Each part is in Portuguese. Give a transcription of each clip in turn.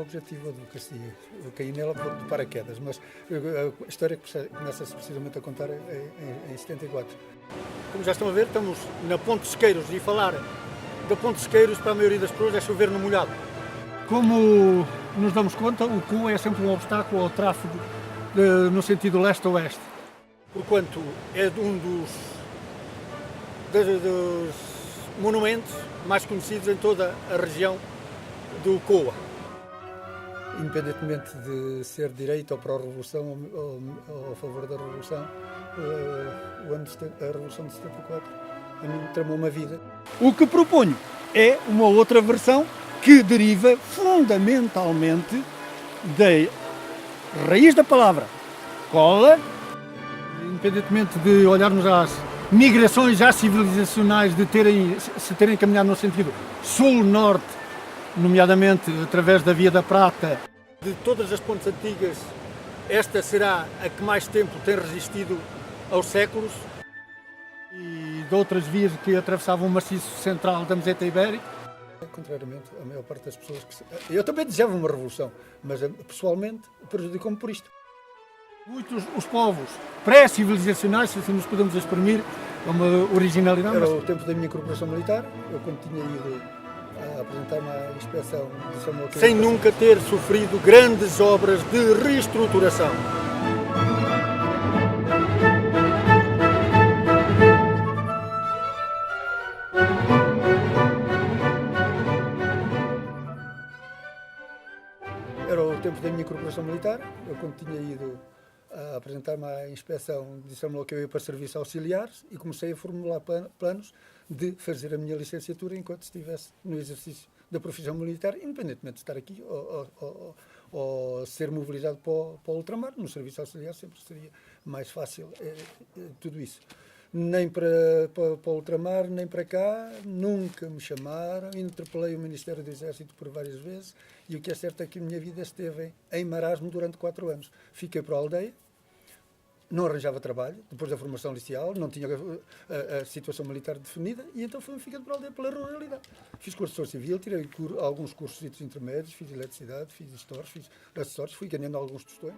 objetivo, a advocacia. Eu caí nela de paraquedas, mas a história começa-se precisamente a contar em 74. Como já estão a ver, estamos na Ponte de Sequeiros e falar da Ponte de Sequeiros para a maioria das pessoas é chover no molhado. Como nos damos conta, o cu é sempre um obstáculo ao tráfego no sentido leste-oeste. Porquanto é um dos monumentos mais conhecidos em toda a região do Coa. Independentemente de ser de direita ou pró-revolução ou a favor da revolução, a revolução de 74 a mim tramou uma vida. O que proponho é uma outra versão que deriva fundamentalmente da raiz da palavra cola. Independentemente de olharmos às migrações já civilizacionais de se terem caminhado no sentido sul-norte, nomeadamente através da Via da Prata. De todas as pontes antigas, esta será a que mais tempo tem resistido aos séculos. E de outras vias que atravessavam o maciço central da meseta ibérica. Contrariamente à maior parte das pessoas eu também desejava uma revolução, mas pessoalmente prejudicou-me por isto. Muitos os povos pré-civilizacionais, se assim nos podemos exprimir, é uma originalidade. Era o tempo da minha incorporação militar, eu quando tinha ido a apresentar-me à inspeção de São Joaquim, sem nunca ter sofrido grandes obras de reestruturação. Era o tempo da minha incorporação militar, eu quando tinha ido a apresentar-me à inspeção, disseram-me que eu ia para serviços auxiliares e comecei a formular planos de fazer a minha licenciatura enquanto estivesse no exercício da profissão militar, independentemente de estar aqui ou ser mobilizado para o ultramar. No serviço auxiliar sempre seria mais fácil tudo isso. Nem para o ultramar, nem para cá, nunca me chamaram. Interpelei o Ministério do Exército por várias vezes e o que é certo é que a minha vida esteve em marasmo durante 4 anos. Fiquei para a aldeia, não arranjava trabalho, depois da formação inicial, não tinha a situação militar definida e então fui ficando para a aldeia pela ruralidade. Fiz curso de Construção Civil, tirei alguns cursos intermédios, fiz eletricidade, fiz histórias, fiz acessórios, fui ganhando alguns tostões.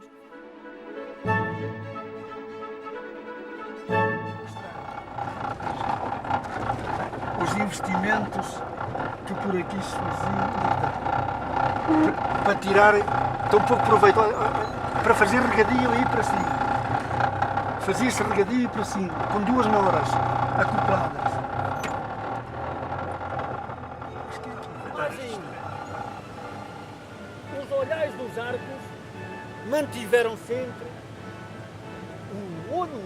Os investimentos que por aqui se faziam para tirar tão pouco proveito, para fazer regadio aí para cima. Fazia-se regadio para cima, com 2 noras acopladas. Os olhais dos arcos mantiveram sempre o olho,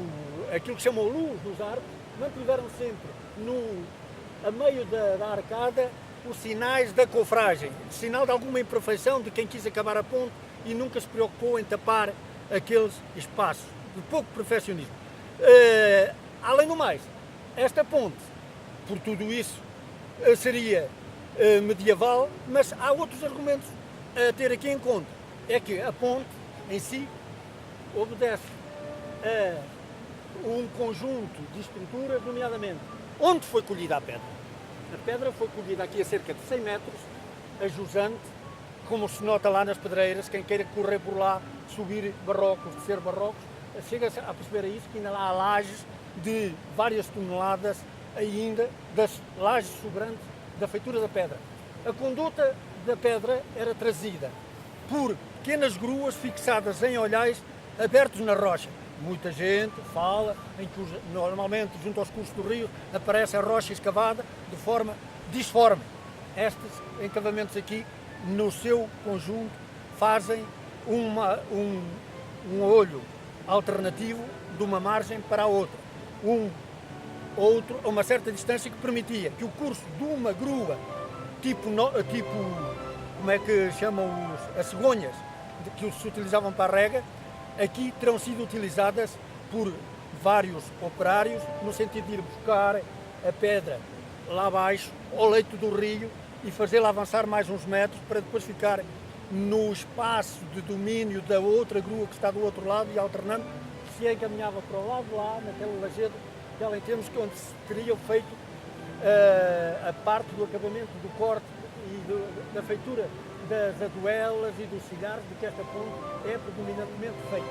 aquilo que chamam luz dos arcos, mantiveram sempre a meio da arcada os sinais da cofragem, sinal de alguma imperfeição de quem quis acabar a ponte e nunca se preocupou em tapar aqueles espaços de pouco perfeccionismo. Além do mais, esta ponte, por tudo isso, seria medieval, mas há outros argumentos a ter aqui em conta. É que a ponte em si obedece a um conjunto de estruturas, nomeadamente onde foi colhida a pedra. A pedra foi colhida aqui a cerca de 100 metros, a jusante, como se nota lá nas pedreiras, quem queira correr por lá, subir barrocos, descer barrocos, chega-se a perceber isso, que ainda lá há lajes de várias toneladas ainda, das lajes sobrantes da feitura da pedra. A conduta da pedra era trazida por pequenas gruas fixadas em olhais abertos na rocha. Muita gente fala em que normalmente junto aos cursos do rio aparece a rocha escavada de forma disforme. Estes encavamentos aqui, no seu conjunto, fazem um olho alternativo de uma margem para a outra. Outro a uma certa distância que permitia que o curso de uma grua tipo como é que chamam as cegonhas que se utilizavam para a rega, aqui terão sido utilizadas por vários operários no sentido de ir buscar a pedra lá abaixo, ao leito do rio e fazê-la avançar mais uns metros para depois ficar no espaço de domínio da outra grua que está do outro lado e alternando, se encaminhava para o lado de lá, naquele lajedo, em termos onde se teria feito a parte do acabamento do corte e da feitura das aduelas e dos cilhares de que esta ponte é predominantemente feita.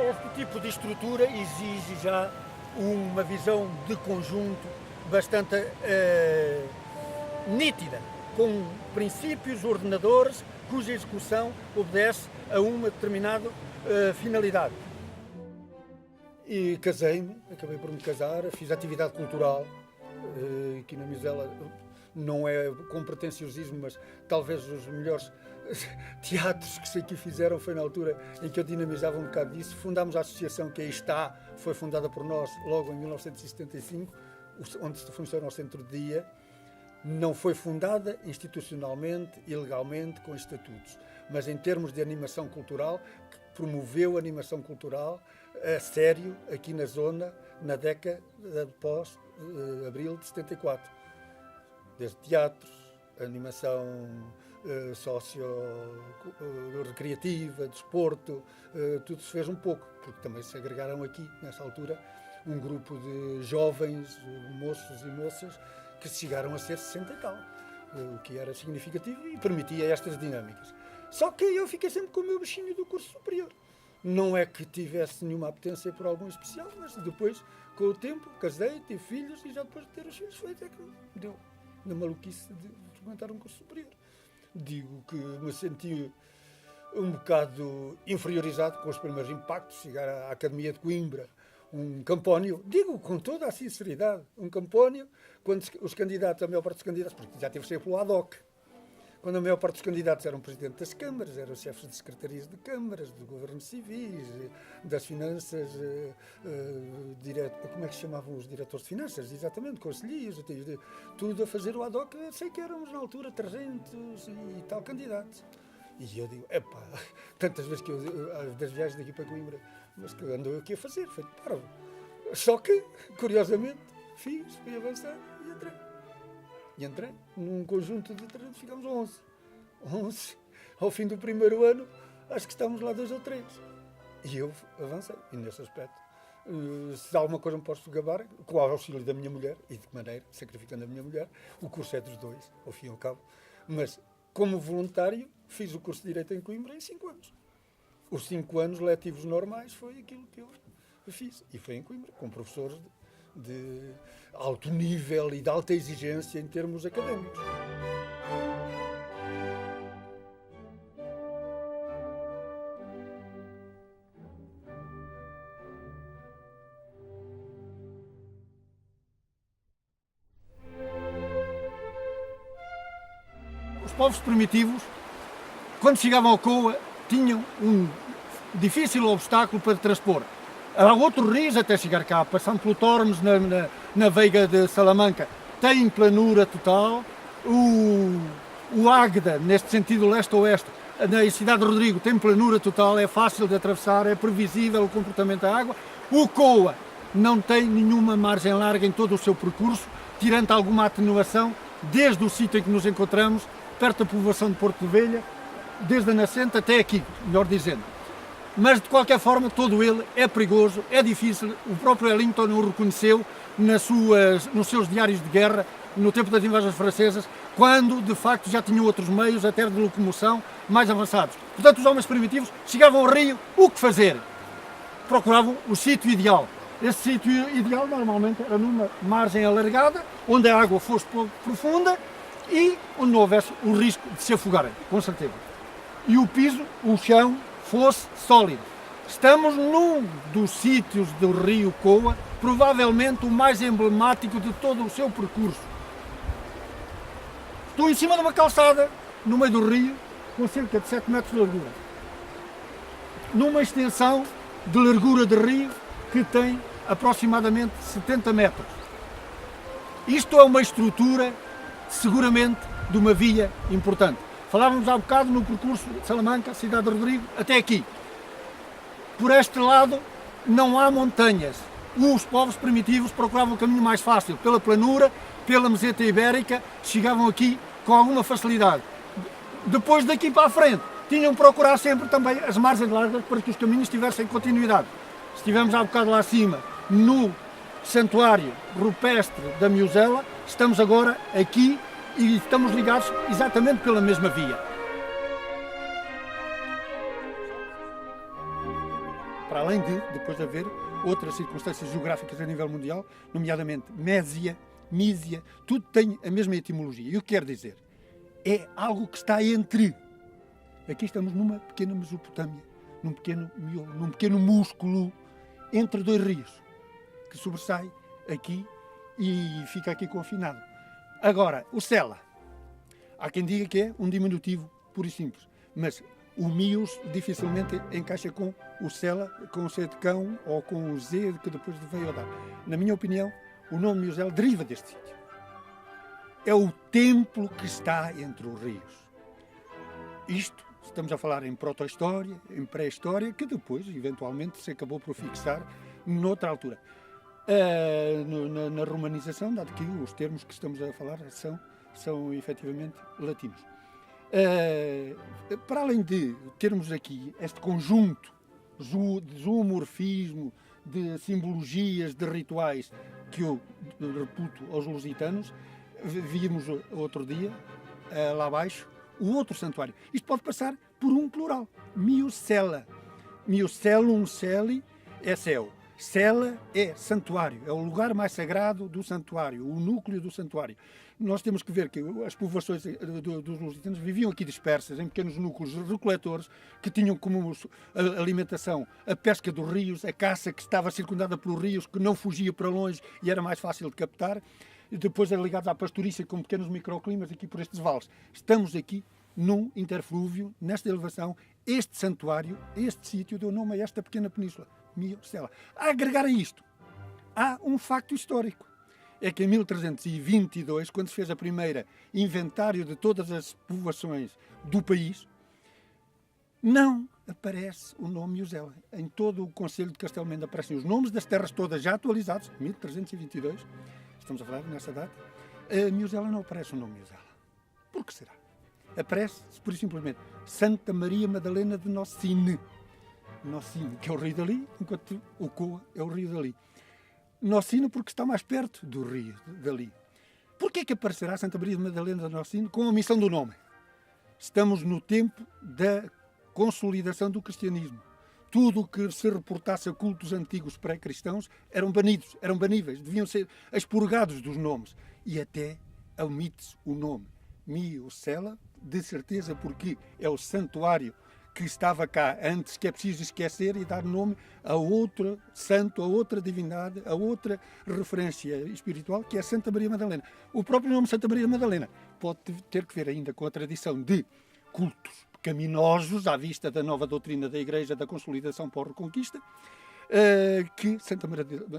Este tipo de estrutura exige já uma visão de conjunto bastante nítida, com princípios ordenadores cuja execução obedece a uma determinada finalidade. E casei-me, acabei por me casar, fiz atividade cultural, aqui na Mosela não é com pretenciosismo, mas talvez os melhores teatros que se aqui fizeram foi na altura em que eu dinamizava um bocado disso. Fundámos a associação que aí está, foi fundada por nós logo em 1975, onde se funciona o Centro de Dia. Não foi fundada institucionalmente e legalmente com estatutos, mas em termos de animação cultural, que promoveu a animação cultural a sério aqui na zona na década pós abril de 74. Desde teatros, animação socio-recreativa, desporto, tudo se fez um pouco, porque também se agregaram aqui, nessa altura, um grupo de jovens, moços e moças, que chegaram a ser 60 e tal, o que era significativo e permitia estas dinâmicas. Só que eu fiquei sempre com o meu bichinho do curso superior. Não é que tivesse nenhuma apetência por algum especial, mas depois, com o tempo, casei, tive filhos e já depois de ter os filhos foi até que me deu na maluquice de frequentar um curso superior. Digo que me senti um bocado inferiorizado com os primeiros impactos, chegar à Academia de Coimbra, um campónio, digo com toda a sinceridade, um campónio, quando os candidatos, a maior parte dos candidatos, porque já teve sempre pelo ad hoc, quando a maior parte dos candidatos eram presidente das câmaras, eram chefes de secretarias de câmaras, do governo civis, das finanças, como é que se chamavam os diretores de finanças? Exatamente, conselheiros, tudo a fazer o ad hoc. Eu sei que éramos na altura 300 e tal candidatos. E eu digo, epá, tantas vezes que eu, das viagens daqui para Coimbra, mas que ando eu aqui a fazer, foi de parvo. Só que, curiosamente, fui avançar e entrei. E entrei num conjunto de 300, ficámos 11. 11. Ao fim do primeiro ano, acho que estávamos lá 2 ou 3. E eu avancei. E nesse aspecto, se alguma coisa me posso gabar, com o auxílio da minha mulher, e de que maneira, sacrificando a minha mulher, o curso é dos dois, ao fim e ao cabo. Mas, como voluntário, fiz o curso de Direito em Coimbra em 5 anos. Os 5 anos letivos normais foi aquilo que eu fiz. E foi em Coimbra, com professores de alto nível e de alta exigência em termos académicos. Os povos primitivos, quando chegavam ao Coa, tinham um difícil obstáculo para transpor. Há outros rios até chegar cá, passando pelo Tormes, na Veiga de Salamanca, tem planura total. O Águeda, neste sentido leste-oeste, na cidade de Rodrigo, tem planura total, é fácil de atravessar, é previsível o comportamento da água. O Coa não tem nenhuma margem larga em todo o seu percurso, tirando alguma atenuação, desde o sítio em que nos encontramos, perto da povoação de Porto de Velha, desde a nascente até aqui, melhor dizendo. Mas, de qualquer forma, todo ele é perigoso, é difícil. O próprio Wellington o reconheceu nos seus diários de guerra, no tempo das invasões francesas, quando, de facto, já tinham outros meios, até de locomoção, mais avançados. Portanto, os homens primitivos chegavam ao rio, o que fazer? Procuravam o sítio ideal. Esse sítio ideal, normalmente, era numa margem alargada, onde a água fosse pouco profunda e onde não houvesse o risco de se afogarem, com certeza. E o piso, o chão, fosse sólido. Estamos num dos sítios do rio Coa, provavelmente o mais emblemático de todo o seu percurso. Estou em cima de uma calçada, no meio do rio, com cerca de 7 metros de largura. Numa extensão de largura de rio que tem aproximadamente 70 metros. Isto é uma estrutura, seguramente, de uma via importante. Falávamos há bocado no percurso de Salamanca, cidade de Rodrigo, até aqui. Por este lado não há montanhas. Os povos primitivos procuravam o caminho mais fácil, pela planura, pela meseta ibérica, chegavam aqui com alguma facilidade. Depois daqui para a frente, tinham que procurar sempre também as margens largas para que os caminhos tivessem continuidade. Estivemos há bocado lá acima, no santuário rupestre da Miosela, estamos agora aqui e estamos ligados exatamente pela mesma via. Para além de, depois de haver outras circunstâncias geográficas a nível mundial, nomeadamente Mísia, tudo tem a mesma etimologia. E o que quer dizer? É algo que está entre. Aqui estamos numa pequena Mesopotâmia, num pequeno músculo entre dois rios, que sobressai aqui e fica aqui confinado. Agora, o Sela. Há quem diga que é um diminutivo puro e simples, mas o Mios dificilmente encaixa com o Sela, com o C de cão ou com o Z que depois veio a dar. Na minha opinião, o nome Miosela deriva deste sítio. É o templo que está entre os rios. Isto, estamos a falar em proto-história, em pré-história, que depois, eventualmente, se acabou por fixar noutra altura. Na romanização, dado que os termos que estamos a falar são efetivamente latinos. Para além de termos aqui este conjunto de zoomorfismo, de simbologias, de rituais que eu reputo aos lusitanos, vimos outro dia, lá abaixo, o outro santuário. Isto pode passar por um plural. Miocela. Miocelum celi é céu. Cela é santuário, é o lugar mais sagrado do santuário, o núcleo do santuário. Nós temos que ver que as povoações dos lusitanos viviam aqui dispersas, em pequenos núcleos recoletores, que tinham como alimentação a pesca dos rios, a caça que estava circundada pelos rios, que não fugia para longe e era mais fácil de captar. E depois eram ligados à pastorícia com pequenos microclimas aqui por estes vales. Estamos aqui num interflúvio, nesta elevação. Este santuário, este sítio, deu nome a esta pequena península, Miocela. A agregar a isto, há um facto histórico. É que em 1322, quando se fez a primeira inventário de todas as povoações do país, não aparece o nome Miosela. Em todo o Conselho de Castelo Mende aparecem os nomes das terras todas já atualizados, 1322, estamos a falar nessa data, Miosela não aparece o nome Miosela. Por que será? Aparece, por simplesmente, Santa Maria Madalena de Nocine, que é o rio dali, enquanto o Coa é o rio dali. Nocine porque está mais perto do rio dali. Porquê que aparecerá Santa Maria Madalena de Nocine com a omissão do nome? Estamos no tempo da consolidação do cristianismo. Tudo o que se reportasse a cultos antigos pré-cristãos eram banidos, eram baníveis, deviam ser expurgados dos nomes. E até omite-se o nome. Miocela, de certeza, porque é o santuário que estava cá antes, que é preciso esquecer e dar nome a outro santo, a outra divindade, a outra referência espiritual, que é Santa Maria Madalena. O próprio nome Santa Maria Madalena pode ter que ver ainda com a tradição de cultos pecaminosos, à vista da nova doutrina da Igreja da Consolidação pós-Reconquista, que Santa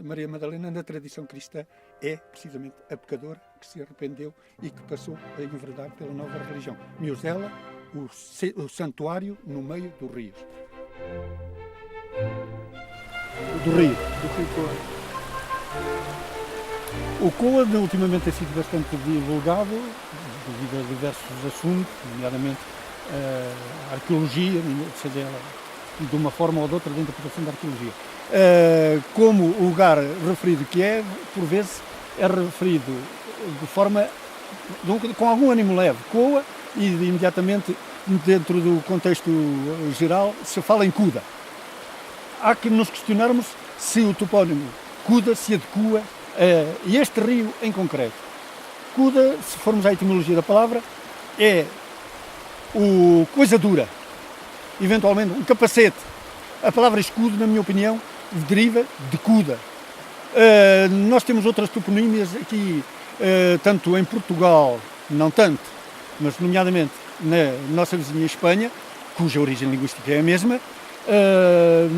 Maria Madalena, na tradição cristã, é precisamente a pecadora que se arrependeu e que passou a enverdar pela nova religião. Miosela, o santuário no meio dos rios. Do rio Coa. O Coa ultimamente tem sido bastante divulgado devido a diversos assuntos, nomeadamente a arqueologia, seja ela de uma forma ou de outra da interpretação da arqueologia. Como o lugar referido que é, por vezes, é referido de forma com algum ânimo leve, Coa, e imediatamente dentro do contexto geral se fala em Cuda. Há que nos questionarmos se o topónimo Cuda se adequa a este rio em concreto. Cuda, se formos à etimologia da palavra, é o coisa dura, eventualmente um capacete. A palavra escudo, na minha opinião, deriva de Cuda. Nós temos outras toponímias aqui, tanto em Portugal, não tanto, mas nomeadamente na nossa vizinha Espanha, cuja origem linguística é a mesma,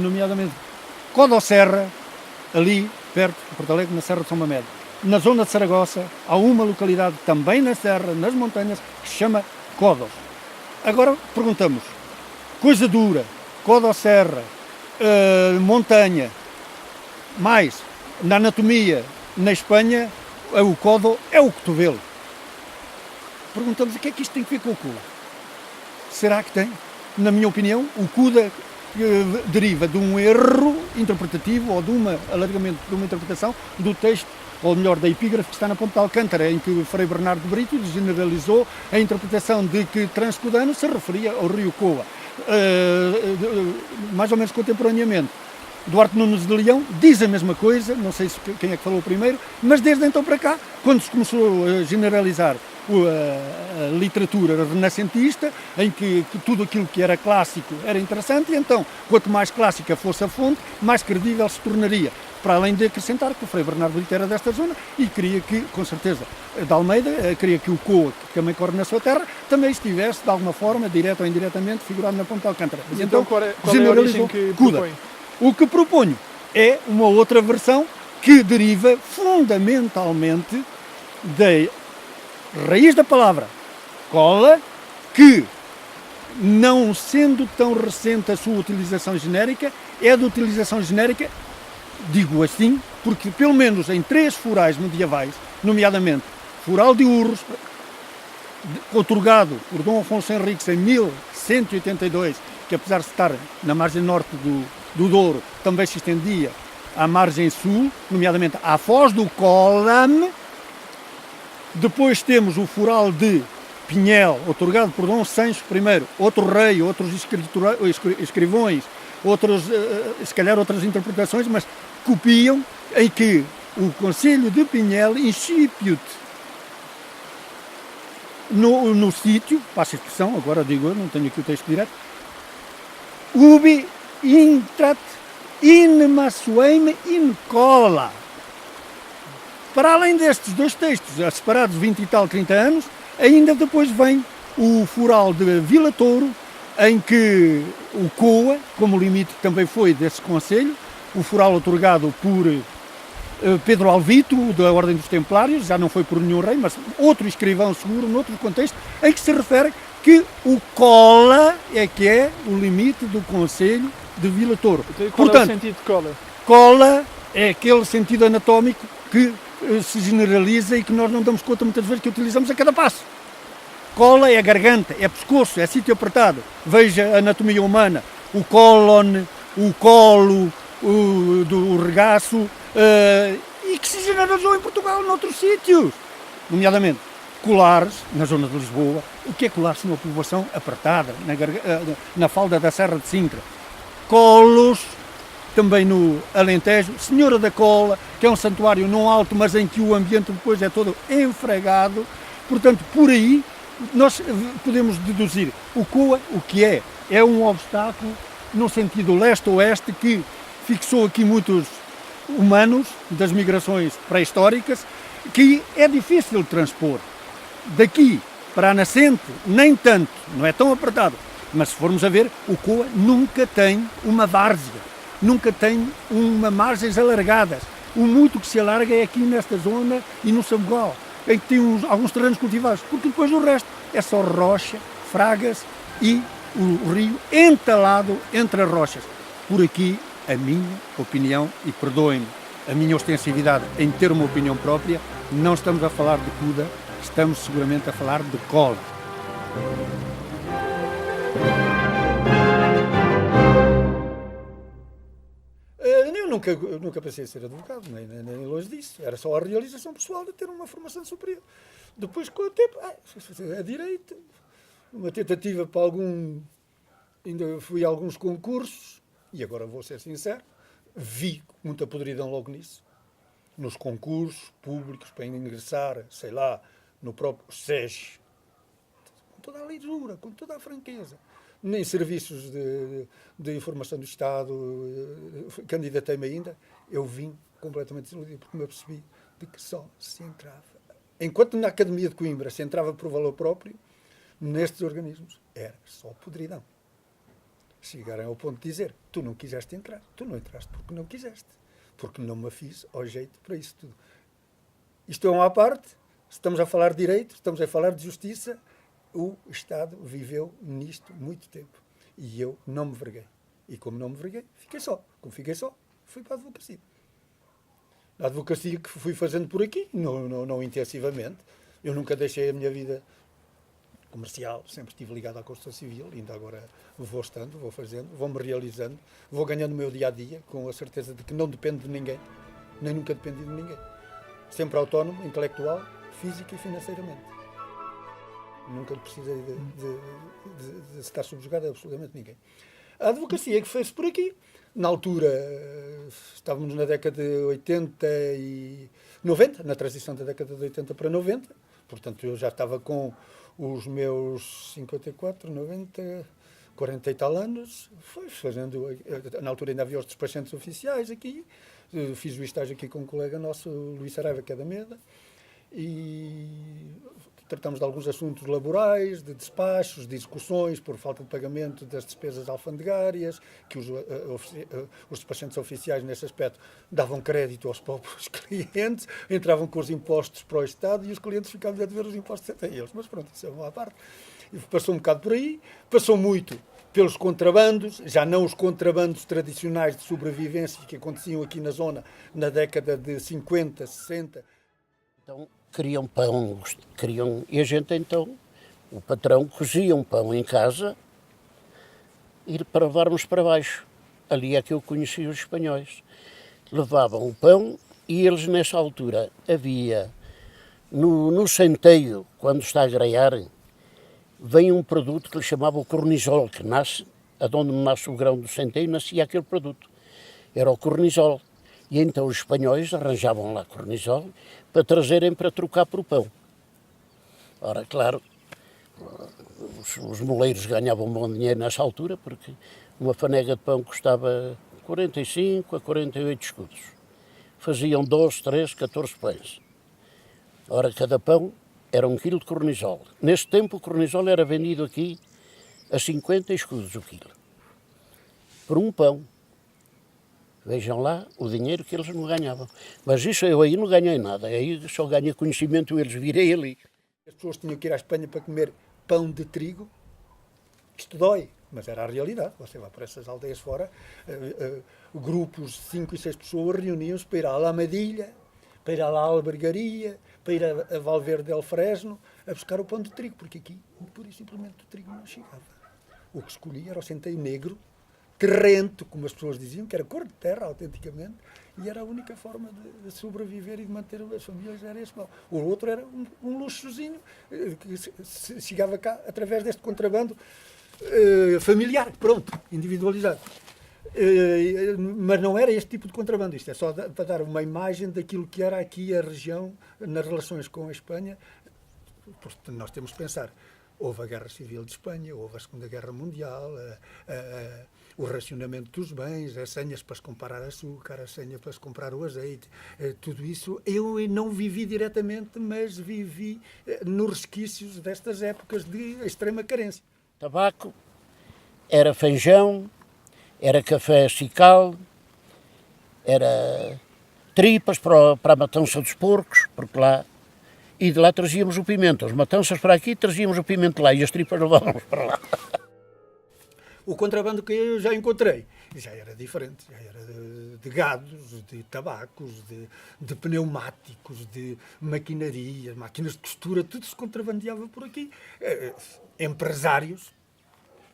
nomeadamente Codosserra, ali perto de Porto Alegre, na Serra de São Mamede. Na zona de Saragossa, há uma localidade também na serra, nas montanhas, que se chama Codos. Agora perguntamos, coisa dura, Codosserra, montanha, mais, na anatomia, na Espanha, o codo é o cotovelo. Perguntamos o que é que isto tem a ver com o cu. Será que tem? Na minha opinião, o Cuda deriva de um erro interpretativo ou de um alargamento de uma interpretação do texto ou melhor, da epígrafe que está na Ponte de Alcântara, em que o Frei Bernardo de Brito generalizou a interpretação de que Transcodano se referia ao rio Coa. Mais ou menos contemporaneamente, Duarte Nunes de Leão diz a mesma coisa, não sei quem é que falou primeiro, mas desde então para cá, quando se começou a generalizar a literatura renascentista, em que tudo aquilo que era clássico era interessante, e então, quanto mais clássica fosse a fonte, mais credível se tornaria. Para além de acrescentar que o Frei Bernardo Brito era desta zona e queria que, com certeza, de Almeida, queria que o Coa, que também corre na sua terra, também estivesse, de alguma forma, direta ou indiretamente, figurado na Ponte de Alcântara. Mas então, qual é a origem que Cuda. propõe? O que proponho é uma outra versão que deriva fundamentalmente da raiz da palavra cola, que, não sendo tão recente a sua utilização genérica, é de utilização genérica, digo assim, porque pelo menos em 3 furais medievais, nomeadamente Fural de Urros, outorgado por Dom Afonso Henriques em 1182, que apesar de estar na margem norte do Douro, também se estendia à margem sul, nomeadamente à Foz do Colam. Depois temos o Fural de Pinhel, outorgado por Dom Sancho I, outro rei, outros escrivões, outros, se calhar outras interpretações, mas copiam, em que o Conselho de Pinhel incipit no sítio, passa a expressão, agora digo eu, não tenho aqui o texto direto, ubi intrat in massuem in cola. Para além destes 2 textos, separados 20 e tal, 30 anos, ainda depois vem o Fural de Vila Touro, em que o Coa, como limite também foi desse concelho, o Fural outorgado por Pedro Alvito, da Ordem dos Templários, já não foi por nenhum rei, mas outro escrivão seguro, noutro contexto, em que se refere que o cola é que é o limite do concelho de Vila Touro. Então, qual é o sentido de cola? Cola é aquele sentido anatómico que se generaliza e que nós não damos conta muitas vezes que utilizamos a cada passo. Cola é garganta, é pescoço, é sítio apertado. Veja a anatomia humana, o cólon, o colo, do regaço, e que se generalizou em Portugal noutros sítios, nomeadamente colares, na zona de Lisboa. O que é colares se uma povoação apertada, na falda da Serra de Sintra? Colos, também no Alentejo, Senhora da Cola, que é um santuário não alto, mas em que o ambiente depois é todo enfregado. Portanto, por aí, nós podemos deduzir o Coa, o que é um obstáculo no sentido leste-oeste que fixou aqui muitos humanos das migrações pré-históricas, que é difícil de transpor. Daqui para a nascente, nem tanto, não é tão apertado, mas se formos a ver, o Coa nunca tem uma várzea, nunca tem uma margens alargadas. O muito que se alarga é aqui nesta zona e no Sabugal, em que tem alguns terrenos cultivados, porque depois o resto é só rocha, fragas e o rio entalado entre as rochas. Por aqui, a minha opinião, e perdoem-me a minha ostensividade em ter uma opinião própria, não estamos a falar de Cuda, estamos seguramente a falar de cola. Eu nunca pensei em ser advogado, nem longe disso. Era só a realização pessoal de ter uma formação superior. Depois, com o tempo, a direito, uma tentativa para ainda fui a alguns concursos, e agora vou ser sincero, vi muita podridão logo nisso. Nos concursos públicos para ingressar, sei lá, no próprio SES, com toda a lisura, com toda a franqueza. Nem serviços de informação do Estado, candidatei-me ainda, eu vim completamente desiludido, porque me apercebi de que só se entrava. Enquanto na Academia de Coimbra se entrava por valor próprio, nestes organismos era só podridão. Chegarem ao ponto de dizer, tu não quiseste entrar, tu não entraste porque não quiseste, porque não me fiz ao jeito para isso tudo. Isto é uma à parte, estamos a falar de direito, estamos a falar de justiça, o Estado viveu nisto muito tempo e eu não me verguei. E como não me verguei, fiquei só. Como fiquei só, fui para a advocacia. A advocacia que fui fazendo por aqui, não intensivamente. Eu nunca deixei a minha vida comercial, sempre estive ligado à construção civil, ainda agora vou estando, vou fazendo, vou-me realizando, vou ganhando o meu dia-a-dia, com a certeza de que não dependo de ninguém, nem nunca dependi de ninguém. sempre autónomo, intelectual, física e financeiramente. Nunca precisei de estar subjugado a absolutamente ninguém. A advocacia que fez-se por aqui, na altura, estávamos na década de 80 e 90, na transição da década de 80 para 90, portanto eu já estava com os meus 54, 90, 40 e tal anos, fazendo, na altura ainda havia os despachantes oficiais aqui, fiz o estágio aqui com um colega nosso, Luís Saraiva, que é da Meda, e tratamos de alguns assuntos laborais, de despachos, de execuções por falta de pagamento das despesas alfandegárias, que os despachantes oficiais, nesse aspecto, davam crédito aos próprios clientes, entravam com os impostos para o Estado e os clientes ficavam a dever os impostos até eles. Mas pronto, isso é uma parte. E passou um bocado por aí, passou muito pelos contrabandos, já não os contrabandos tradicionais de sobrevivência que aconteciam aqui na zona na década de 50, 60. Então, queriam pão, e a gente então, o patrão cozia um pão em casa e para levarmos para baixo. Ali é que eu conheci os espanhóis. Levavam o pão e eles nessa altura havia, no centeio, quando está a graiar, vem um produto que lhe chamava o cornisol, que nasce, aonde nasce o grão do centeio, nascia aquele produto. Era o cornisol. E então os espanhóis arranjavam lá cornisol para trazerem para trocar por pão. Ora, claro, os moleiros ganhavam bom dinheiro nessa altura, porque uma fanega de pão custava 45 a 48 escudos. Faziam 12, 13, 14 pães. Ora, cada pão era 1 quilo de cornisol. Neste tempo o cornisol era vendido aqui a 50 escudos o quilo. Por um pão. Vejam lá o dinheiro que eles não ganhavam. Mas isso eu aí não ganhei nada. Aí só ganhei conhecimento, eles virei ali. As pessoas tinham que ir à Espanha para comer pão de trigo. Isto dói, mas era a realidade. Você vai para essas aldeias fora, grupos de 5 e 6 pessoas reuniam-se para ir à Alamadilha, para ir à Albergaria, para ir a Valverde del Fresno, a buscar o pão de trigo, porque aqui, pura e simplesmente, o trigo não chegava. O que escolhia era o centeio negro, terrento, como as pessoas diziam, que era cor de terra, autenticamente, e era a única forma de sobreviver e de manter as famílias, era esse pão. O outro era um luxozinho, que chegava cá através deste contrabando familiar, pronto, individualizado. Mas não era este tipo de contrabando, isto é só para dar uma imagem daquilo que era aqui a região nas relações com a Espanha. Portanto, nós temos que pensar, houve a Guerra Civil de Espanha, houve a Segunda Guerra Mundial, o racionamento dos bens, as senhas para se comprar açúcar, as senhas para se comprar o azeite, tudo isso eu não vivi diretamente, mas vivi nos resquícios destas épocas de extrema carência. Tabaco, era feijão, era café cical, era tripas para a matança dos porcos, porque lá, e de lá trazíamos o pimento. As matanças para aqui, trazíamos o pimento lá e as tripas levávamos para lá. O contrabando que eu já encontrei já era diferente, já era de gados, de tabacos, de pneumáticos, de maquinarias, máquinas de costura, tudo se contrabandeava por aqui. Empresários,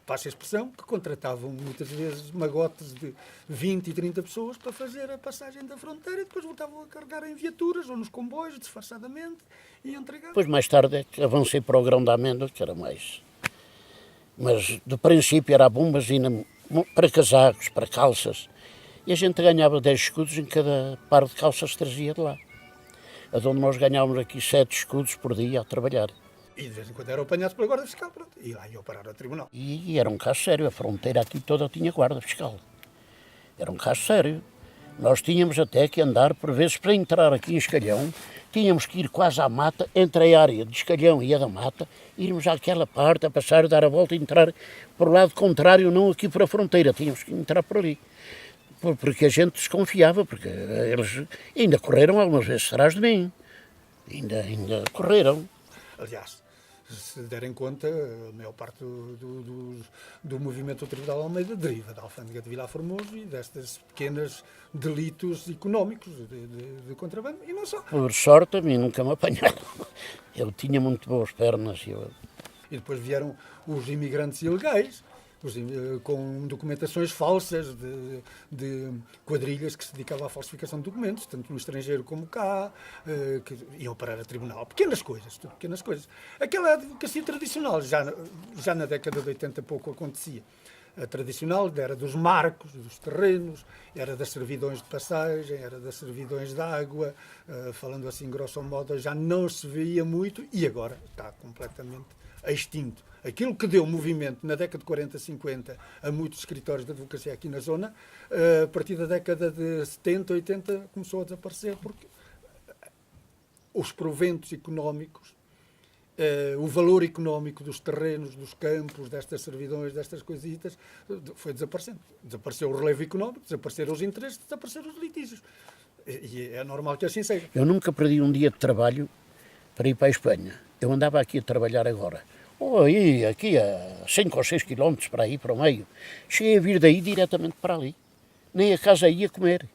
passa a expressão, que contratavam muitas vezes magotes de 20 e 30 pessoas para fazer a passagem da fronteira e depois voltavam a carregar em viaturas ou nos comboios, disfarçadamente, e entregar. Depois, mais tarde, é que avancei para o grão da amêndoa, que era mais... Mas, de princípio, era a bombazina para casacos, para calças. E a gente ganhava 10 escudos em cada par de calças que trazia de lá. Onde nós ganhávamos aqui 7 escudos por dia a trabalhar. E de vez em quando eram apanhados pela Guarda Fiscal, pronto, e lá iam parar ao tribunal. E era um caso sério, a fronteira aqui toda tinha Guarda Fiscal. Era um caso sério. Nós tínhamos até que andar, por vezes, para entrar aqui em Escalhão, tínhamos que ir quase à mata, entre a área de Escalhão e a da mata, irmos àquela parte, a passar, dar a volta e entrar por lado contrário, não aqui para a fronteira, tínhamos que entrar por ali. Porque a gente desconfiava, porque eles ainda correram algumas vezes atrás de mim. Ainda correram. Aliás, se derem conta, a maior parte do movimento do Tribunal Almeida deriva da alfândega de Vilar Formoso e destes pequenos delitos económicos de contrabando, e não só. Por sorte, a mim nunca me apanharam. Eu tinha muito boas pernas. E depois vieram os imigrantes ilegais, com documentações falsas de quadrilhas que se dedicavam à falsificação de documentos, tanto no estrangeiro como cá, que iam parar a tribunal. Pequenas coisas, tudo pequenas coisas. Aquela advocacia tradicional, já na década de 80 pouco acontecia. A tradicional era dos marcos, dos terrenos, era das servidões de passagem, era das servidões de água, falando assim grosso modo, já não se via muito e agora está completamente extinto. Aquilo que deu movimento na década de 40, 50 a muitos escritórios de advocacia aqui na zona, a partir da década de 70, 80 começou a desaparecer porque os proventos económicos, o valor económico dos terrenos, dos campos, destas servidões, destas coisitas, foi desaparecendo. Desapareceu o relevo económico, desapareceram os interesses, desapareceram os litígios. E é normal que assim seja. Eu nunca perdi um dia de trabalho para ir para a Espanha. Eu andava aqui a trabalhar agora. Aqui a 5 ou 6 quilómetros para aí, para o meio. Cheguei a vir daí diretamente para ali. Nem a casa ia comer.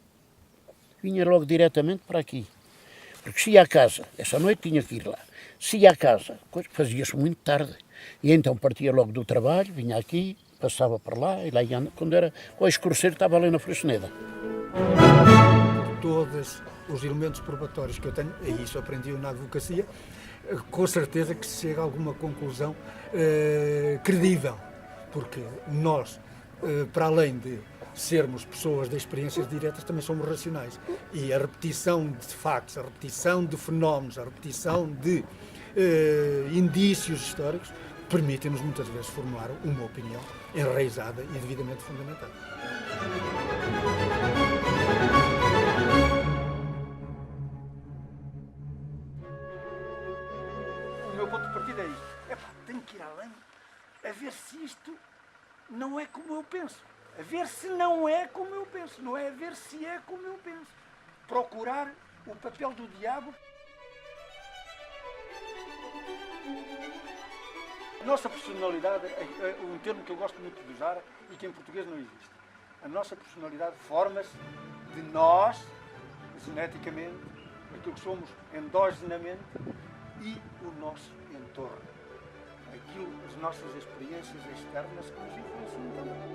Vinha logo diretamente para aqui. Porque se ia à casa, essa noite tinha que ir lá. Se ia à casa, fazia-se muito tarde. E então partia logo do trabalho, vinha aqui, passava para lá, e lá ia, quando era ao escurecer estava ali na Freixeneda. Todos os elementos probatórios que eu tenho, e isso aprendi na advocacia, com certeza que se chega a alguma conclusão credível. Porque nós, para além de sermos pessoas de experiências diretas, também somos racionais. E a repetição de factos, a repetição de fenómenos, a repetição de indícios históricos, permitem-nos muitas vezes formular uma opinião enraizada e devidamente fundamentada. O meu ponto de partida é isto. Tenho que ir além, a ver se isto não é como eu penso. A ver se não é como eu penso, não é a ver se é como eu penso. Procurar o papel do diabo. A nossa personalidade é um termo que eu gosto muito de usar e que em português não existe. A nossa personalidade forma-se de nós, geneticamente, aquilo que somos endogenamente, e o nosso entorno. As nossas experiências externas que nos influenciam também.